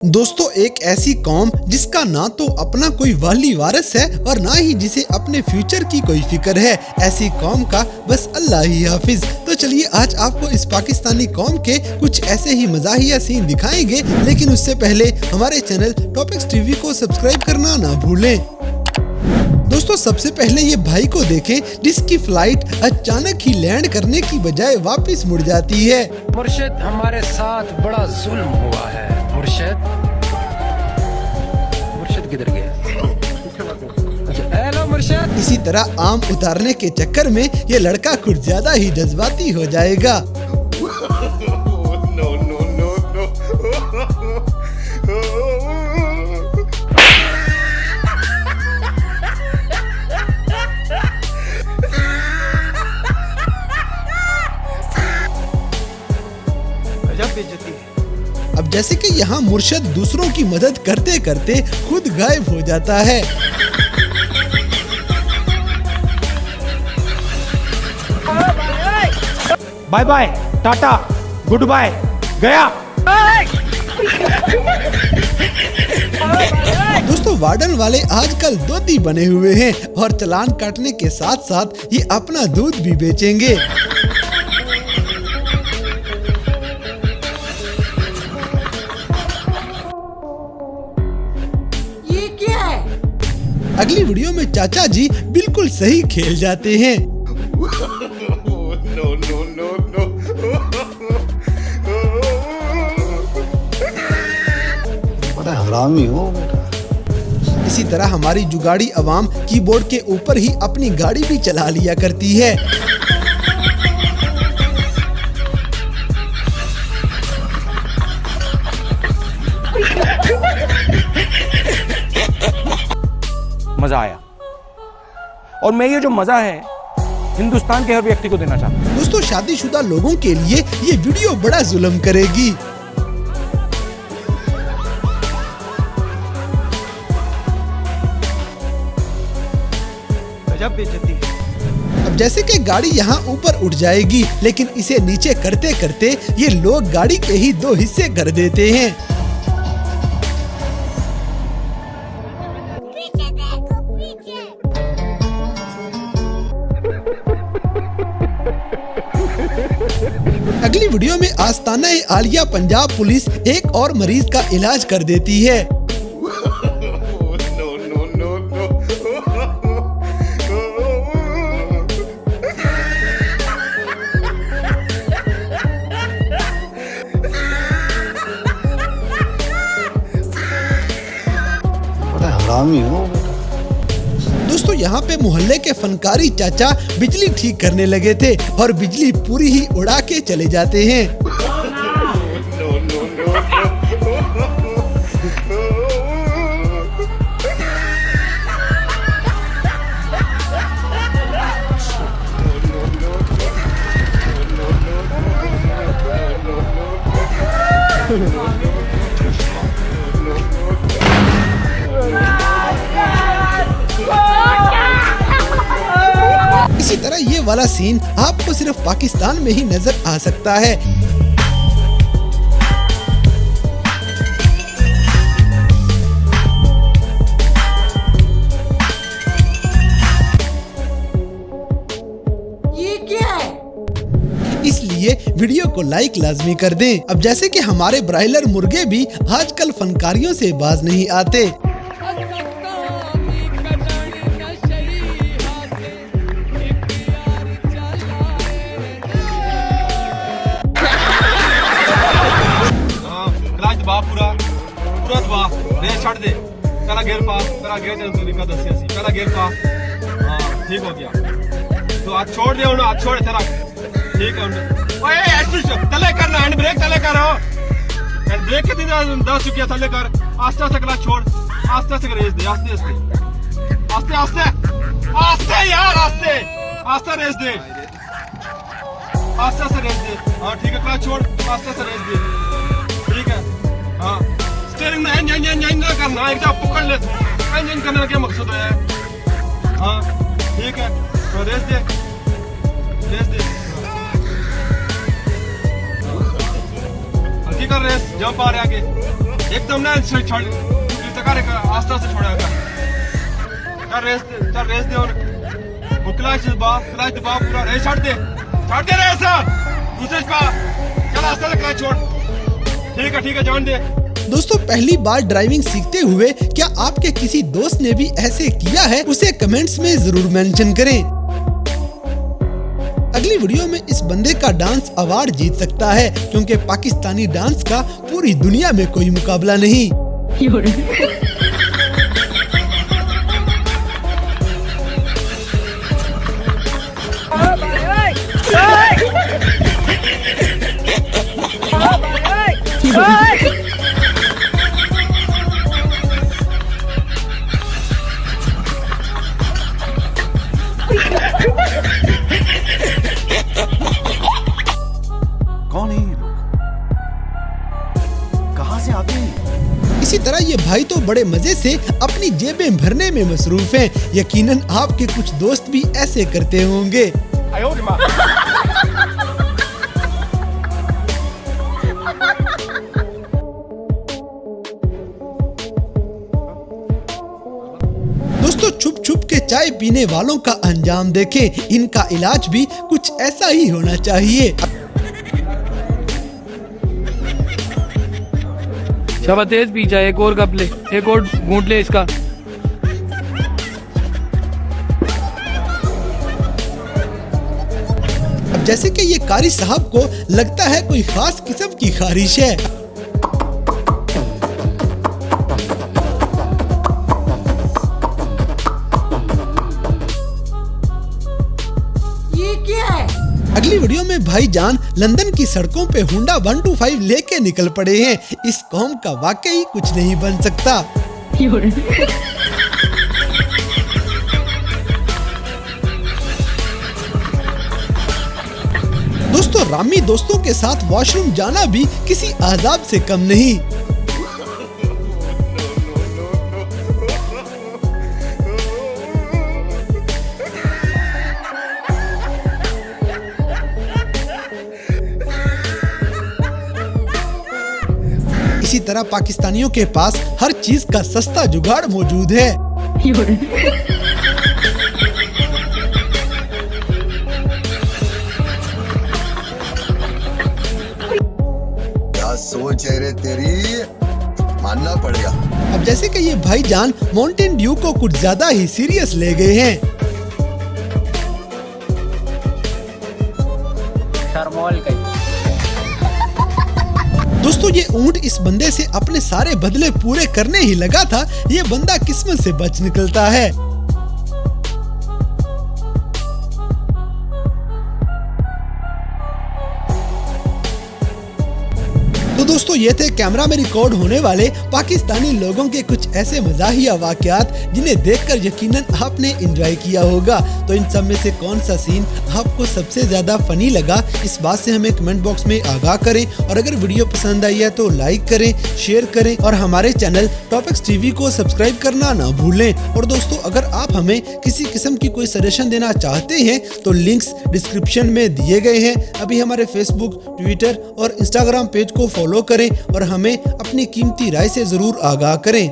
दोस्तों, एक ऐसी कौम जिसका ना तो अपना कोई वाली वारिस है और ना ही जिसे अपने फ्यूचर की कोई फिक्र है, ऐसी कौम का बस अल्लाह ही हाफिज। तो चलिए आज आपको इस पाकिस्तानी कौम के कुछ ऐसे ही मज़ाहिया सीन दिखाएंगे, लेकिन उससे पहले हमारे चैनल टॉपिक्स टीवी को सब्सक्राइब करना ना भूलें। दोस्तों, सबसे पहले ये भाई को देखें जिसकी फ्लाइट अचानक ही लैंड करने की बजाय वापस मुड़ जाती है। मुर्शिद, हमारे साथ बड़ा जुल्म हुआ है। मुर्शिद किधर गया? हेलो मुर्शिद। इसी तरह आम उतारने के चक्कर में ये लड़का कुछ ज्यादा ही जज्बाती हो जाएगा। अब जैसे कि यहाँ मुर्शिद दूसरों की मदद करते करते खुद गायब हो जाता है। Bye bye, tata, good bye, गया। दोस्तों, वार्डन वाले आजकल दूधी बने हुए हैं और चालान काटने के साथ साथ ये अपना दूध भी बेचेंगे। अगली वीडियो में चाचा जी बिल्कुल सही खेल जाते हैं। बड़ा हरामी हो बेटा। इसी तरह हमारी जुगाड़ी अवाम कीबोर्ड के ऊपर ही अपनी गाड़ी भी चला लिया करती है। मजा आया और मैं ये जो मजा है हिंदुस्तान के हर व्यक्ति को देना चाहता हूँ। दोस्तों, शादीशुदा लोगों के लिए ये वीडियो बड़ा जुल्म करेगी। गजब बेइज्जती है। अब जैसे कि गाड़ी यहाँ ऊपर उठ जाएगी, लेकिन इसे नीचे करते करते ये लोग गाड़ी के ही दो हिस्से कर देते हैं। अगली वीडियो में आस्ताना आलिया पंजाब पुलिस एक और मरीज का इलाज कर देती है। बड़ा हरामी हो बेटा। दोस्तों, यहाँ पे मोहल्ले के फनकारी चाचा बिजली ठीक करने लगे थे और बिजली पूरी ही उड़ा के चले जाते हैं। इसी तरह ये वाला सीन आपको सिर्फ पाकिस्तान में ही नजर आ सकता है। ये क्या है? इसलिए वीडियो को लाइक लाजमी कर दें। अब जैसे कि हमारे ब्रायलर मुर्गे भी आजकल फनकारियों से बाज नहीं आते। पूरा दबा रेस छड़ दे, पहला गियर पा, पहला गियर तेरे तरीका दसिया सी, पहला गियर पा। हां, ठीक हो गया। तो हाथ छोड़ दे, उन्हें हाथ छोड़ तेरा, ठीक है। ओए ऐसे तले करना, हैंड ब्रेक तले करो, हैंड ब्रेक के दिन 10 चुकिया तले कर, आस्ते आस्ते क्लच छोड़, आस्ते आस्ते रेस दे, आस्ते आस्ते आस्ते आस्ते आस्ते यार, आस्ते आस्ते रेस दे, आस्ते आस्ते रेस दे। हाँ ठीक है, क्लच छोड़, आस्ते आस्ते रेस दे, ठीक है। हाँ, स्टीयरिंग में इंजन करना, एक जगह पकड़ ले, इंजन करने का क्या मकसद है? हाँ ठीक है, तो रेस दे, रेस दे। कर रेस, जंप आ रहे आगे। एकदम ना छोड़ आस्ते आस्ते छोड़ा कर रेस दे और क्लाच दबा पूरा रेस छाड़ दे रेस दूसरे पा चल आस्ते से क्लाच छोड़ ठीक है जान दे। दोस्तों पहली बार ड्राइविंग सीखते हुए क्या आपके किसी दोस्त ने भी ऐसे किया है, उसे कमेंट्स में जरूर मेंशन करें। अगली वीडियो में इस बंदे का डांस अवार्ड जीत सकता है, क्योंकि पाकिस्तानी डांस का पूरी दुनिया में कोई मुकाबला नहीं। कौन है ये लोग? कहां से आते हैं? इसी तरह ये भाई तो बड़े मजे से अपनी जेबें भरने में मसरूफ हैं। यकीनन आपके कुछ दोस्त भी ऐसे करते होंगे। दोस्तों छुप छुप के चाय पीने वालों का अंजाम देखें, इनका इलाज भी कुछ ऐसा ही होना चाहिए। शाबाश, तेज पी जाए, एक और कप ले, एक और घूंट ले इसका। अब जैसे कि ये कारी साहब को लगता है कोई खास किस्म की खारिश है। ये क्या है? अगली वीडियो में भाईजान लंदन की सड़कों पे होंडा 125 लेके निकल पड़े हैं। इस कौम का वाकई कुछ नहीं बन सकता। दोस्तों रामी दोस्तों के साथ वॉशरूम जाना भी किसी आजाब से कम नहीं। इसी तरह पाकिस्तानियों के पास हर चीज का सस्ता जुगाड़ मौजूद है। क्या सोच है रे तेरी, मानना पड़ेगा। अब जैसे कि ये भाईजान माउंटेन ड्यू को कुछ ज्यादा ही सीरियस ले गए हैं। दोस्तों ये ऊंट इस बंदे से अपने सारे बदले पूरे करने ही लगा था। ये बंदा किस्मत से बच निकलता है। तो दोस्तों ये थे कैमरा में रिकॉर्ड होने वाले पाकिस्तानी लोगों के कुछ ऐसे मजाहिया वाकयात जिन्हें देखकर यकीनन आपने एंजॉय किया होगा। तो इन सब में से कौन सा सीन आपको सबसे ज्यादा फनी लगा, इस बात से हमें कमेंट बॉक्स में आगाह करें। और अगर वीडियो पसंद आई है तो लाइक करें, शेयर करें और हमारे चैनल टॉपिक्स टीवी को सब्सक्राइब करना ना भूलें। और दोस्तों अगर आप हमें किसी किस्म की कोई सजेशन देना चाहते हैं तो लिंक्स डिस्क्रिप्शन में दिए गए हैं। अभी हमारे फेसबुक, ट्विटर और इंस्टाग्राम पेज को फॉलो करें और हमें अपनी कीमती राय से जरूर आगाह करें।